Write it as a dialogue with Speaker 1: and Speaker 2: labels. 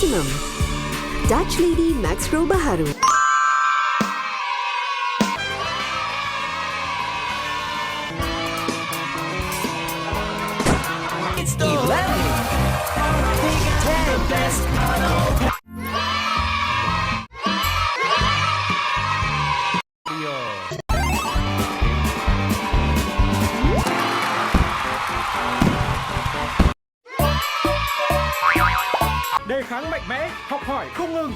Speaker 1: Maximum Dutch Lady Max Pro baharu.
Speaker 2: It's the 10 best auto.
Speaker 3: Đề kháng mạnh mẽ, học hỏi không ngừng.